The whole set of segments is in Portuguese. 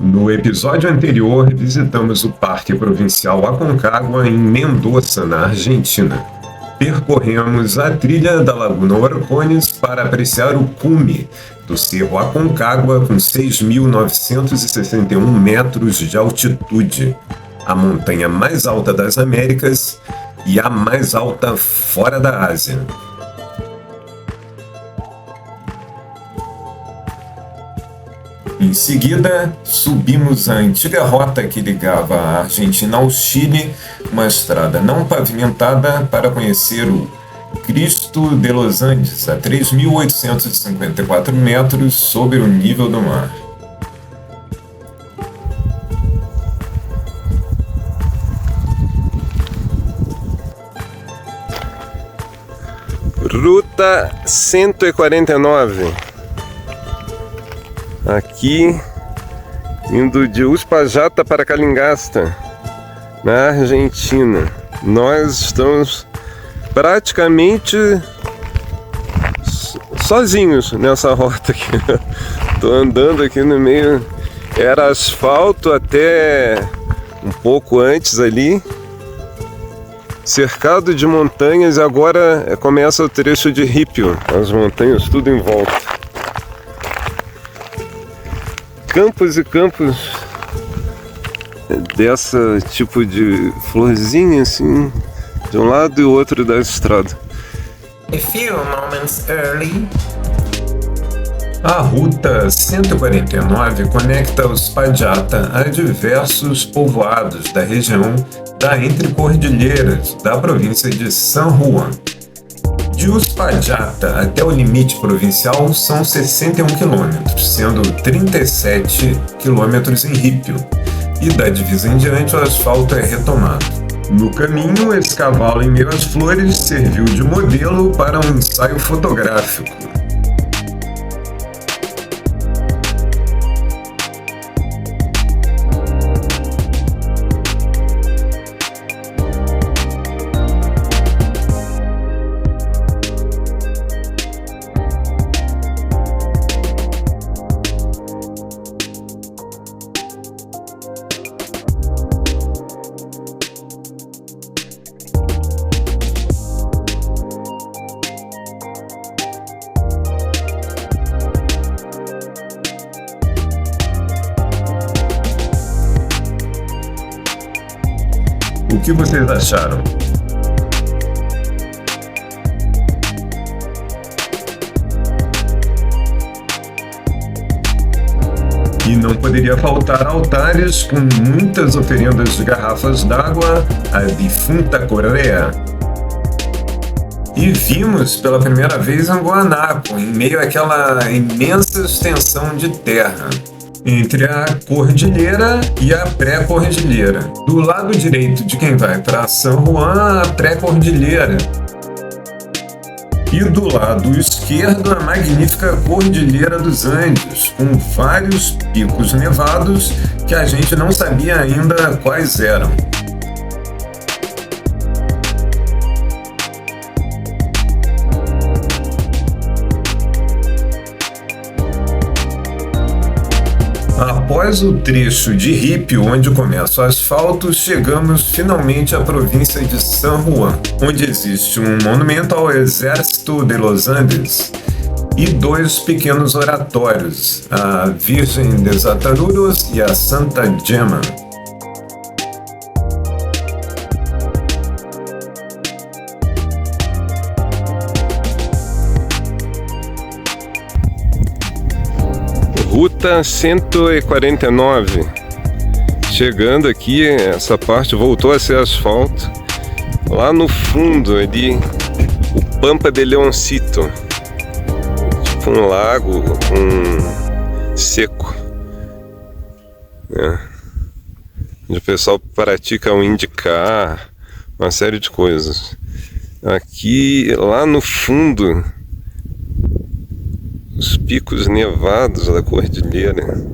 No episódio anterior, visitamos o Parque Provincial Aconcagua em Mendoza, na Argentina. Percorremos a trilha da Laguna Orcones para apreciar o cume do Cerro Aconcagua com 6.961 metros de altitude, a montanha mais alta das Américas e a mais alta fora da Ásia. Em seguida, subimos a antiga rota que ligava a Argentina ao Chile, uma estrada não pavimentada, para conhecer o Cristo de los Andes, a 3.854 metros sobre o nível do mar. Ruta 149. Aqui, indo de Uspallata para Calingasta, na Argentina. Nós estamos praticamente sozinhos nessa rota aqui. Estou andando aqui no meio. Era asfalto até um pouco antes ali, cercado de montanhas, e agora começa o trecho de Rípio, as montanhas tudo em volta. Campos e campos dessa tipo de florzinha assim, de um lado e outro da estrada. A few moments early. A Ruta 149 conecta Uspallata a diversos povoados da região da Entrecordilheiras, da província de San Juan. De Uspallata até o limite provincial são 61 km, sendo 37 km em Rípio, e da divisa em diante o asfalto é retomado. No caminho, esse cavalo em meio às flores serviu de modelo para um ensaio fotográfico. O que vocês acharam? E não poderia faltar altares com muitas oferendas de garrafas d'água à defunta Correa. E vimos pela primeira vez um guanaco em meio àquela imensa extensão de terra entre a cordilheira e a pré-cordilheira. Do lado direito de quem vai para San Juan, a pré-cordilheira. E do lado esquerdo, a magnífica Cordilheira dos Andes, com vários picos nevados que a gente não sabia ainda quais eram. Após o trecho de Rípio, onde começa o asfalto, chegamos finalmente à província de San Juan, onde existe um monumento ao Exército de los Andes e dois pequenos oratórios, a Virgem de Ataruros e a Santa Gemma. Ruta 149. Chegando aqui, essa parte voltou a ser asfalto. Lá no fundo ali, o Pampa de Leoncito, tipo um lago seco, né? Onde o pessoal pratica o IndyCar, uma série de coisas. Aqui, lá no fundo, os picos nevados da cordilheira.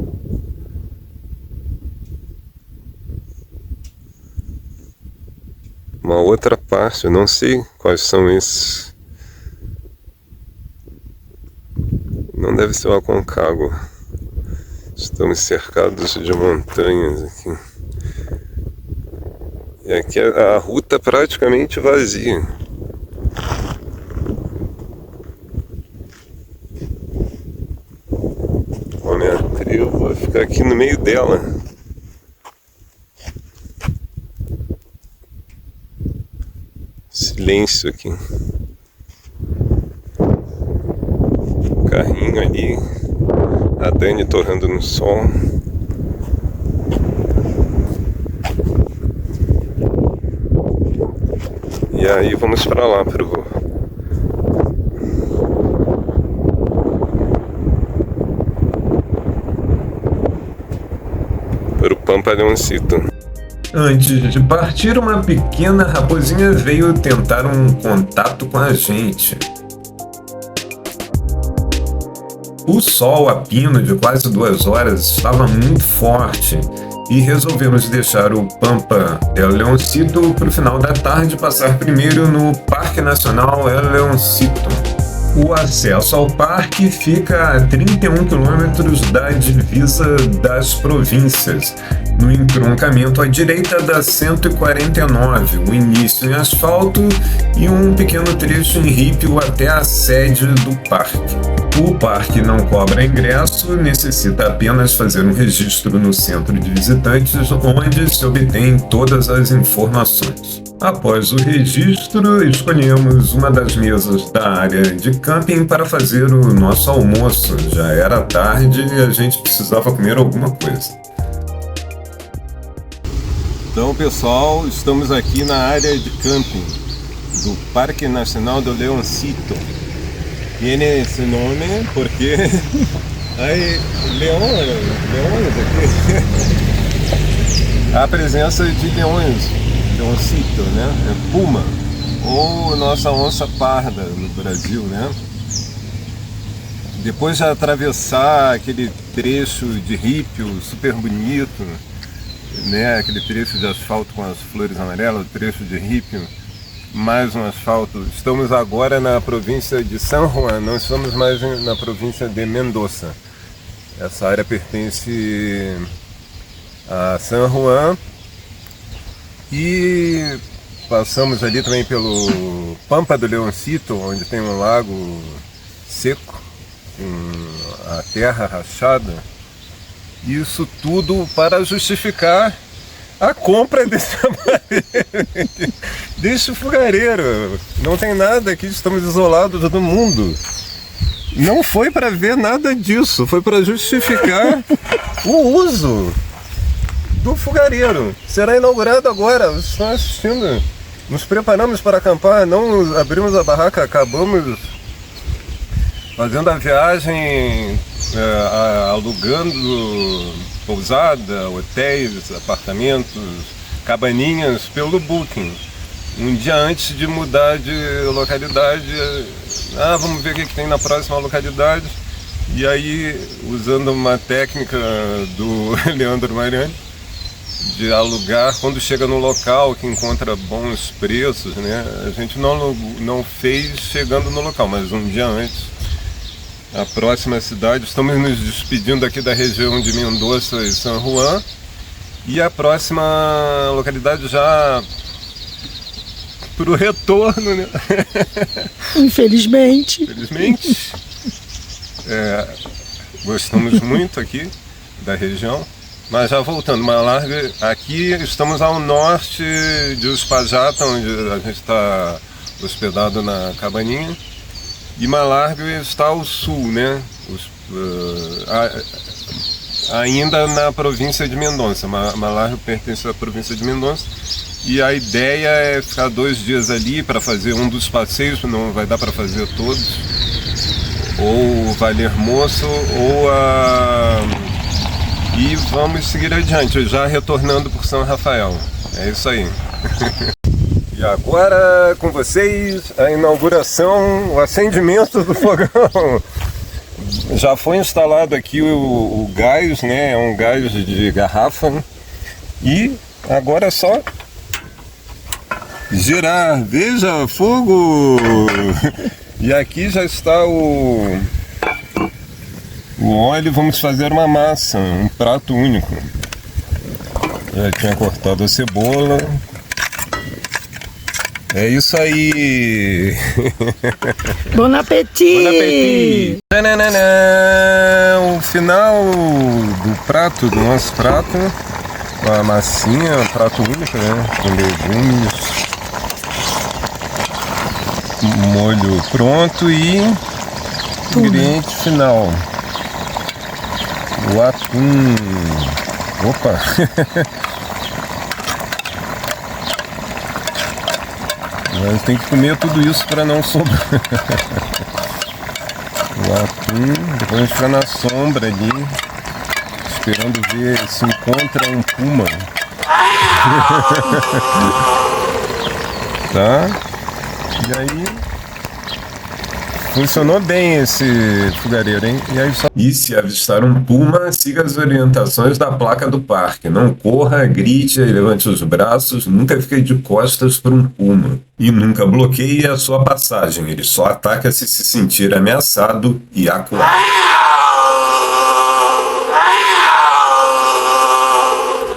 Uma outra parte, eu não sei quais são esses. Não deve ser o Aconcagua. Estamos cercados de montanhas aqui. E aqui a ruta praticamente vazia. A minha tribo vai ficar aqui no meio dela. Silêncio aqui. Carrinho ali. A Dani torrando no sol. E aí vamos para lá, pro Pampa Leoncito. Antes de partir, uma pequena raposinha veio tentar um contato com a gente. O sol a pino de quase 2 horas estava muito forte e resolvemos deixar o Pampa El Leoncito para o final da tarde e passar primeiro no Parque Nacional El Leoncito. O acesso ao parque fica a 31 quilômetros da divisa das províncias, no entroncamento à direita da 149, o início em asfalto e um pequeno trecho em rípio até a sede do parque. O parque não cobra ingresso, necessita apenas fazer um registro no centro de visitantes, onde se obtém todas as informações. Após o registro, escolhemos uma das mesas da área de camping para fazer o nosso almoço. Já era tarde e a gente precisava comer alguma coisa. Então, pessoal, estamos aqui na área de camping do Parque Nacional do Leoncito. Tiene esse nome porque aí leões aqui. A presença de leões, leoncito, né? É puma, ou nossa onça parda no Brasil, né? Depois de atravessar aquele trecho de rípio super bonito, né? Aquele trecho de asfalto com as flores amarelas, o trecho de rípio, mais um asfalto. Estamos agora na província de San Juan, não estamos mais na província de Mendoza. Essa área pertence a San Juan e passamos ali também pelo Pampa do Leoncito, onde tem um lago seco, com a terra rachada. Isso tudo para justificar a compra desse aparelho, desse fogareiro. Não tem nada aqui, estamos isolados do mundo. Não foi para ver nada disso, foi para justificar o uso do fogareiro. Será inaugurado agora, vocês estão assistindo. Nos preparamos para acampar, não abrimos a barraca, acabamos fazendo a viagem, alugando pousada, hotéis, apartamentos, cabaninhas pelo Booking. Um dia antes de mudar de localidade, vamos ver o que tem na próxima localidade. E aí, usando uma técnica do Leandro Mariani, de alugar quando chega no local que encontra bons preços, né? A gente não fez chegando no local, mas um dia antes. A próxima cidade, estamos nos despedindo aqui da região de Mendoza e San Juan, e a próxima localidade já para o retorno, né? Infelizmente. Gostamos muito aqui da região, mas já voltando, Malargue, aqui estamos ao norte de Uspallata, onde a gente está hospedado na cabaninha. E Malargue está ao sul, né? Ainda na província de Mendoza. Malargue pertence à província de Mendoza. E a ideia é ficar 2 dias ali para fazer um dos passeios, não vai dar para fazer todos. Ou Valermoço, e vamos seguir adiante, já retornando por São Rafael. É isso aí. E agora com vocês a inauguração, o acendimento do fogão. Já foi instalado aqui o gás, né? É um gás de garrafa. E agora é só girar. Veja, fogo! E aqui já está o óleo, vamos fazer uma massa, um prato único. Já tinha cortado a cebola. É isso aí! Bon appétit! Bon appétit! Tananana! O final do prato, do nosso prato, a massinha, um prato único, né? Com legumes, molho pronto e ingrediente final. O atum. Opa! Mas tem que comer tudo isso para não sobrar. O atum, depois a gente fica na sombra ali, esperando ver se encontra um puma. Tá? E aí, funcionou bem esse fogareiro, hein? E aí só... E se avistar um puma, siga as orientações da placa do parque. Não corra, grite, levante os braços, nunca fique de costas para um puma. E nunca bloqueie a sua passagem, ele só ataca se sentir ameaçado e acuar.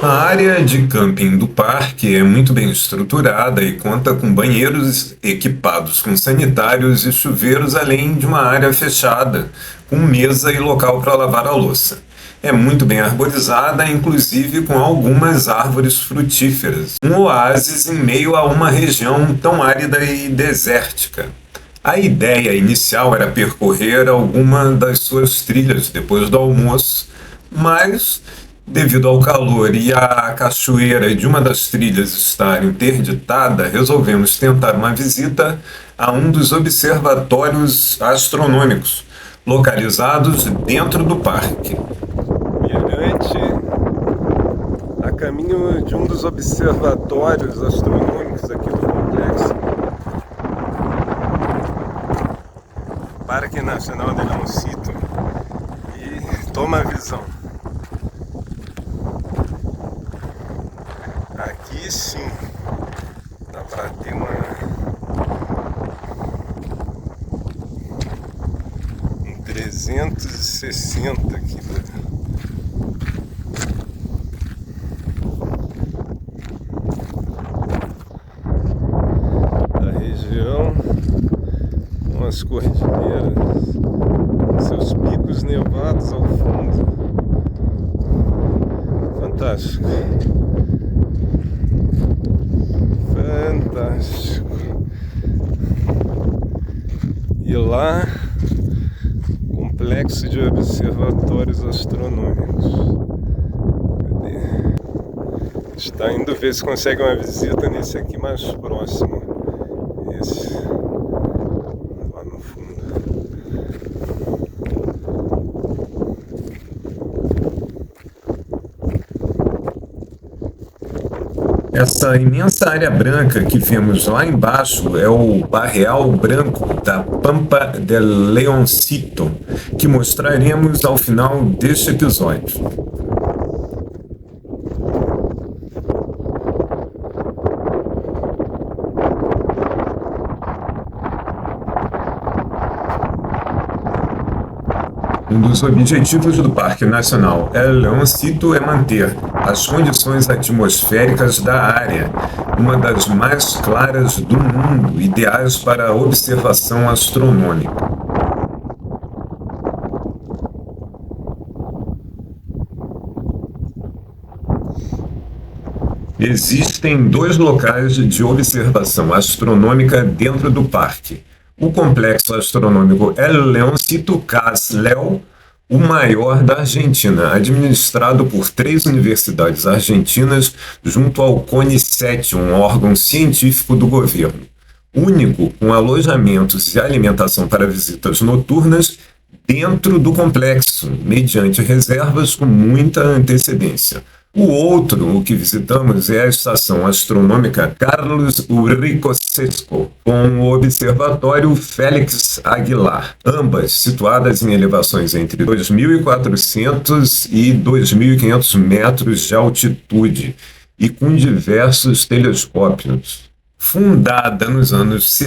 A área de camping do parque é muito bem estruturada e conta com banheiros equipados com sanitários e chuveiros, além de uma área fechada, com mesa e local para lavar a louça. É muito bem arborizada, inclusive com algumas árvores frutíferas. Um oásis em meio a uma região tão árida e desértica. A ideia inicial era percorrer alguma das suas trilhas depois do almoço, mas devido ao calor e à cachoeira de uma das trilhas estar interditada, resolvemos tentar uma visita a um dos observatórios astronômicos, localizados dentro do parque. Mirante, a caminho de um dos observatórios astronômicos aqui do complexo. Parque Nacional de Leoncito. E toma a visão. Aqui sim, dá pra ter um 360 aqui. Da região, com as cordilheiras, seus picos nevados ao fundo. Fantástico. Fantástico. E lá, complexo de observatórios astronômicos. Cadê? Está indo ver se consegue uma visita nesse aqui mais próximo. Esse lá no fundo. Essa imensa área branca que vemos lá embaixo é o Barreal Branco da Pampa del Leoncito, que mostraremos ao final deste episódio. Um dos objetivos do Parque Nacional El Leoncito é manter as condições atmosféricas da área, uma das mais claras do mundo, ideais para a observação astronômica. Existem 2 locais de observação astronômica dentro do parque. O Complexo Astronômico El Leoncito CAS-LEO, o maior da Argentina, administrado por 3 universidades argentinas junto ao CONICET, um órgão científico do governo. Único com alojamentos e alimentação para visitas noturnas dentro do complexo, mediante reservas com muita antecedência. O outro, o que visitamos, é a Estação Astronômica Carlos Ulrico Sesco, com o Observatório Félix Aguilar, ambas situadas em elevações entre 2.400 e 2.500 metros de altitude e com diversos telescópios. Fundada nos anos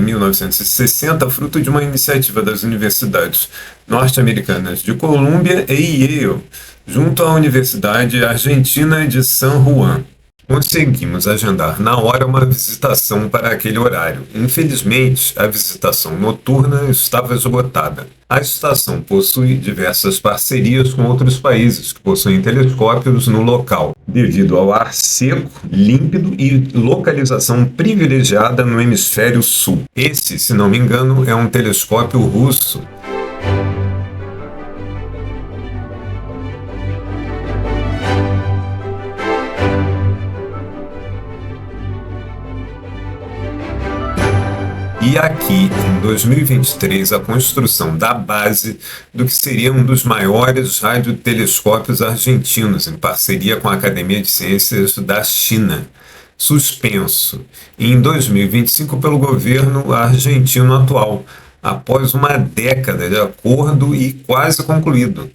1960, fruto de uma iniciativa das universidades norte-americanas de Colômbia e Yale, junto à Universidade Argentina de San Juan. Conseguimos agendar na hora uma visitação para aquele horário. Infelizmente, a visitação noturna estava esgotada. A estação possui diversas parcerias com outros países que possuem telescópios no local, devido ao ar seco, límpido e localização privilegiada no hemisfério sul. Esse, se não me engano, é um telescópio russo. E aqui, em 2023, a construção da base do que seria um dos maiores radiotelescópios argentinos, em parceria com a Academia de Ciências da China, suspenso em 2025 pelo governo argentino atual, após uma década de acordo e quase concluído.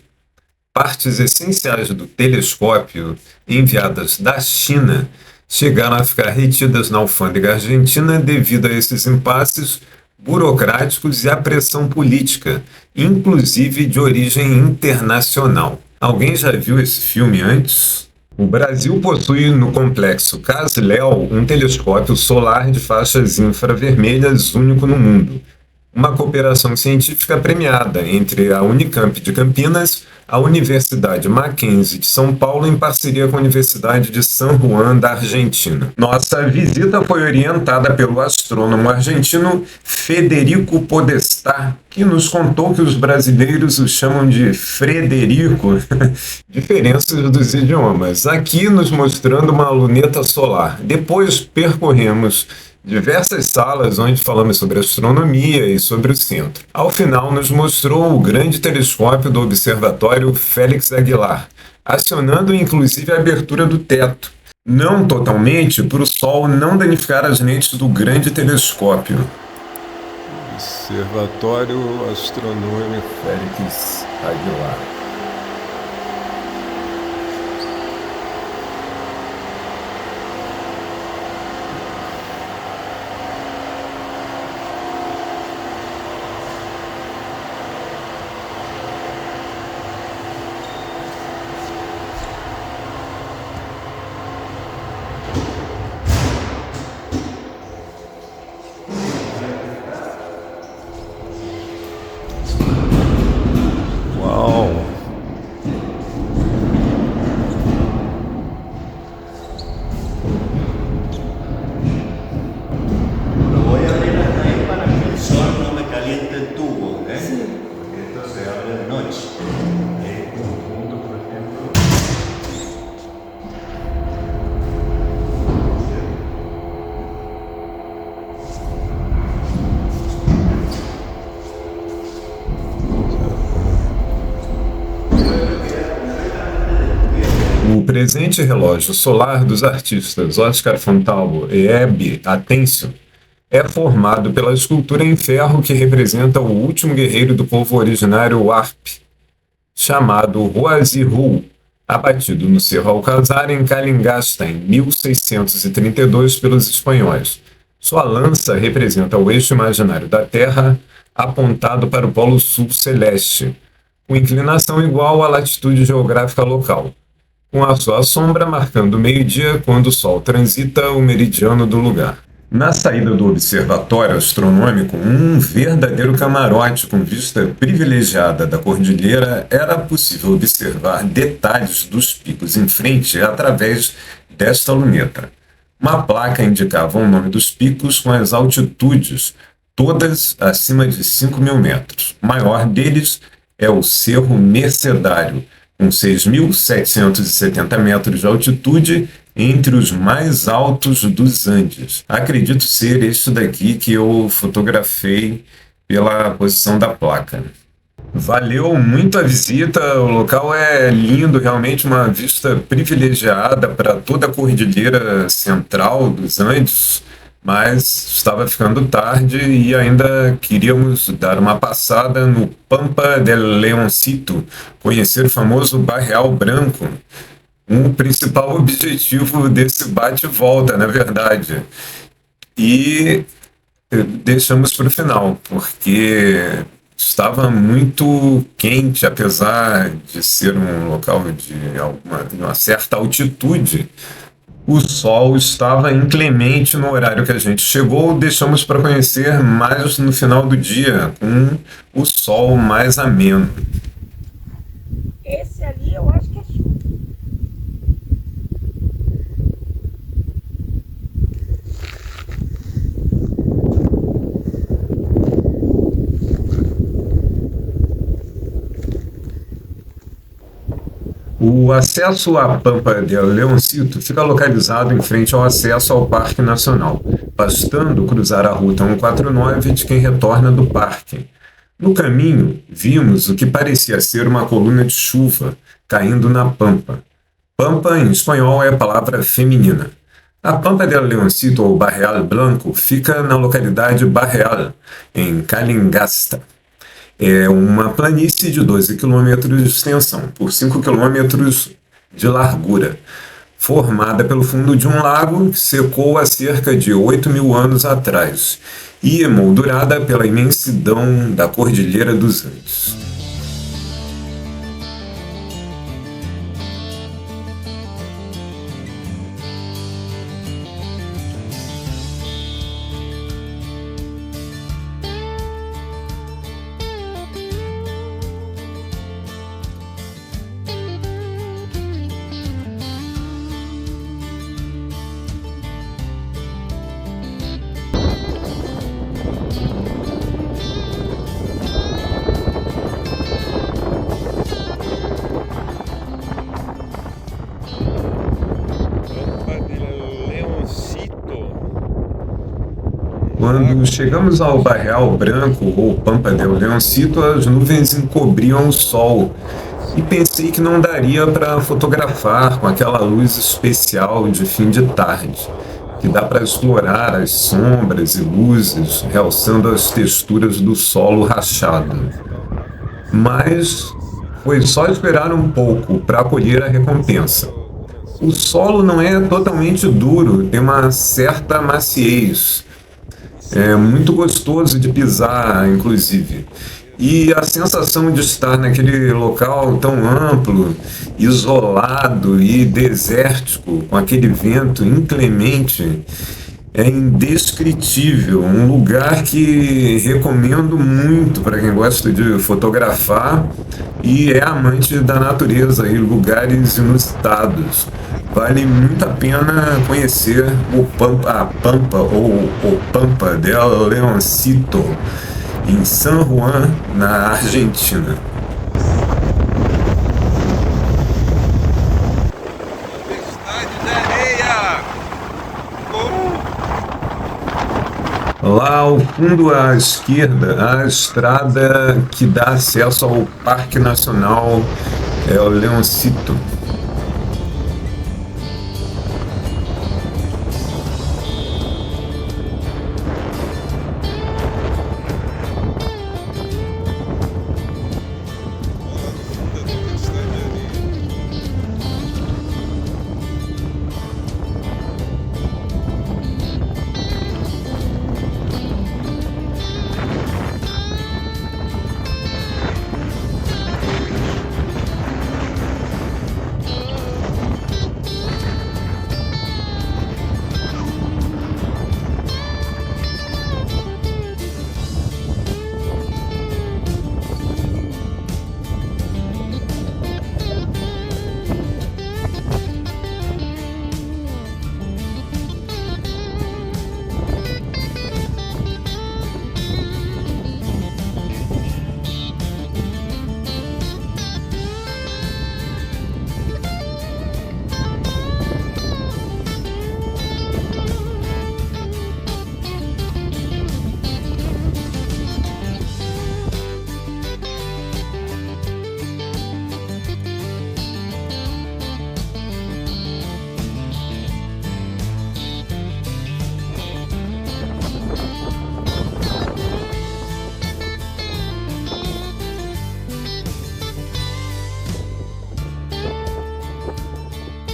Partes essenciais do telescópio enviadas da China chegaram a ficar retidas na alfândega argentina devido a esses impasses burocráticos e à pressão política, inclusive de origem internacional. Alguém já viu esse filme antes? O Brasil possui no complexo CASLEL um telescópio solar de faixas infravermelhas único no mundo. Uma cooperação científica premiada entre a Unicamp de Campinas, a Universidade Mackenzie de São Paulo, em parceria com a Universidade de San Juan da Argentina. Nossa visita foi orientada pelo astrônomo argentino Federico Podestá, que nos contou que os brasileiros o chamam de Frederico, diferenças dos idiomas, aqui nos mostrando uma luneta solar. Depois percorremos diversas salas onde falamos sobre astronomia e sobre o centro. Ao final, nos mostrou o grande telescópio do Observatório Félix Aguilar, acionando inclusive a abertura do teto. Não totalmente, para o Sol não danificar as lentes do grande telescópio. Observatório Astronômico Félix Aguilar. O presente relógio solar dos artistas Oscar Fontalvo e Hebe Atencio é formado pela escultura em ferro que representa o último guerreiro do povo originário Warp, chamado Huazihu, abatido no Cerro Alcázar em Calingasta em 1632 pelos espanhóis. Sua lança representa o eixo imaginário da Terra apontado para o Polo Sul Celeste, com inclinação igual à latitude geográfica local, com a sua sombra marcando o meio-dia quando o Sol transita o meridiano do lugar. Na saída do observatório astronômico, um verdadeiro camarote com vista privilegiada da cordilheira, era possível observar detalhes dos picos em frente através desta luneta. Uma placa indicava o nome dos picos com as altitudes, todas acima de 5.000 metros. O maior deles é o Cerro Mercedário, com 6.770 metros de altitude, entre os mais altos dos Andes. Acredito ser este daqui que eu fotografei pela posição da placa. Valeu muito a visita, o local é lindo, realmente uma vista privilegiada para toda a cordilheira central dos Andes, mas estava ficando tarde e ainda queríamos dar uma passada no Pampa del Leoncito, conhecer o famoso Barreal Branco, o principal objetivo desse bate-volta, na verdade. E deixamos para o final, porque Estava muito quente, apesar de ser um local de uma certa altitude. O sol estava inclemente no horário que a gente chegou. Deixamos para conhecer mais no final do dia, com o sol mais ameno. Esse ali eu acho que é chuva. O acesso à Pampa del Leoncito fica localizado em frente ao acesso ao Parque Nacional, bastando cruzar a Ruta 149 de quem retorna do parque. No caminho, vimos o que parecia ser uma coluna de chuva caindo na Pampa. Pampa, em espanhol, é a palavra feminina. A Pampa del Leoncito, ou Barreal Blanco, fica na localidade Barreal, em Calingasta. É uma planície de 12 quilômetros de extensão, por 5 quilômetros de largura, formada pelo fundo de um lago que secou há cerca de 8.000 anos atrás e emoldurada pela imensidão da Cordilheira dos Andes. Quando chegamos ao Barreal Branco, ou Pampa del Leoncito, as nuvens encobriam o sol e pensei que não daria para fotografar com aquela luz especial de fim de tarde, que dá para explorar as sombras e luzes, realçando as texturas do solo rachado. Mas foi só esperar um pouco para colher a recompensa. O solo não é totalmente duro, tem uma certa maciez. É muito gostoso de pisar, inclusive. E a sensação de estar naquele local tão amplo, isolado e desértico, com aquele vento inclemente, é indescritível. Um lugar que recomendo muito para quem gosta de fotografar e é amante da natureza e lugares inusitados. Vale muito a pena conhecer a Pampa ou o Pampa del Leoncito, em San Juan, na Argentina. Lá ao fundo à esquerda, a estrada que dá acesso ao Parque Nacional El Leoncito.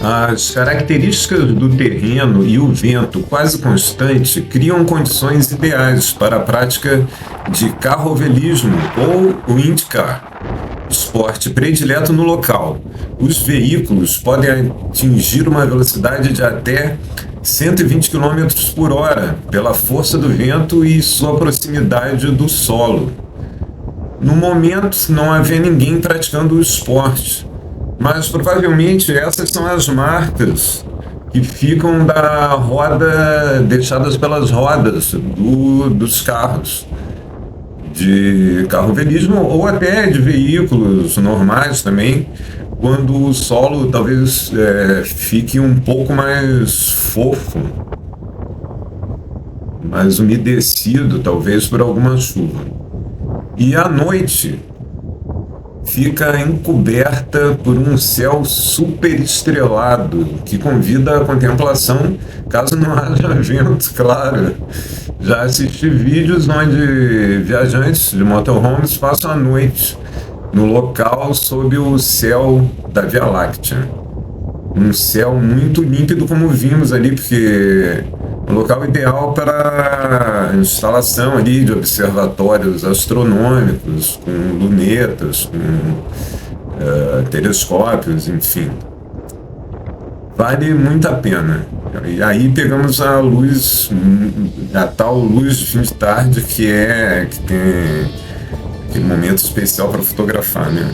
As características do terreno e o vento quase constante criam condições ideais para a prática de carrovelismo ou IndyCar, esporte predileto no local. Os veículos podem atingir uma velocidade de até 120 km por hora pela força do vento e sua proximidade do solo. No momento, não havia ninguém praticando o esporte, mas provavelmente essas são as marcas que ficam da roda, deixadas pelas rodas dos carros, de carrovelismo ou até de veículos normais também, quando o solo talvez fique um pouco mais fofo, mais umedecido, talvez por alguma chuva. E à noite fica encoberta por um céu super estrelado que convida a contemplação, caso não haja vento, claro. Já assisti vídeos onde viajantes de motorhomes passam a noite no local sob o céu da Via Láctea. Um céu muito límpido, como vimos ali, porque é um local ideal para a instalação ali de observatórios astronômicos, com lunetas, com telescópios, enfim. Vale muito a pena. E aí pegamos a luz, a tal luz de fim de tarde, que tem aquele momento especial para fotografar, né?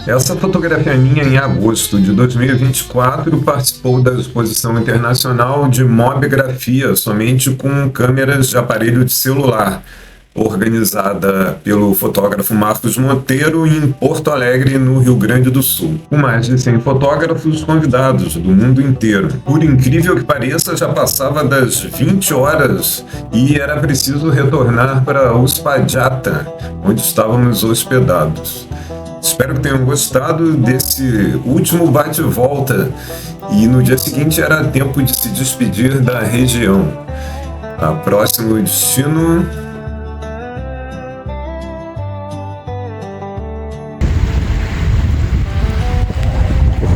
Essa fotografia minha, em agosto de 2024, participou da exposição internacional de mobigrafia somente com câmeras de aparelho de celular, organizada pelo fotógrafo Marcos Monteiro em Porto Alegre, no Rio Grande do Sul, com mais de 100 fotógrafos convidados do mundo inteiro. Por incrível que pareça, já passava das 20 horas e era preciso retornar para Uspallata, onde estávamos hospedados. Espero que tenham gostado desse último bate-volta e no dia seguinte era tempo de se despedir da região. A próximo destino...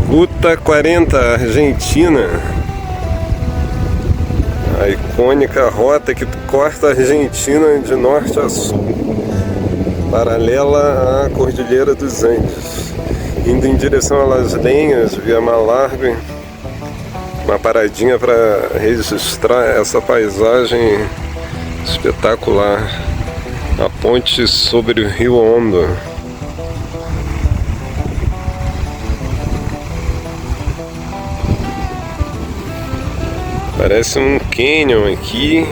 Ruta 40, Argentina. A icônica rota que corta a Argentina de norte a sul, paralela à Cordilheira dos Andes, indo em direção a Las Lenhas, via Malargüe. Uma paradinha para registrar essa paisagem espetacular, a ponte sobre o Rio Hondo. Parece um canyon aqui,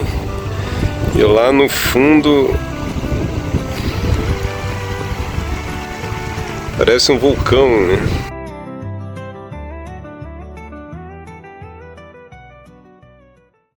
e lá no fundo parece um vulcão, né?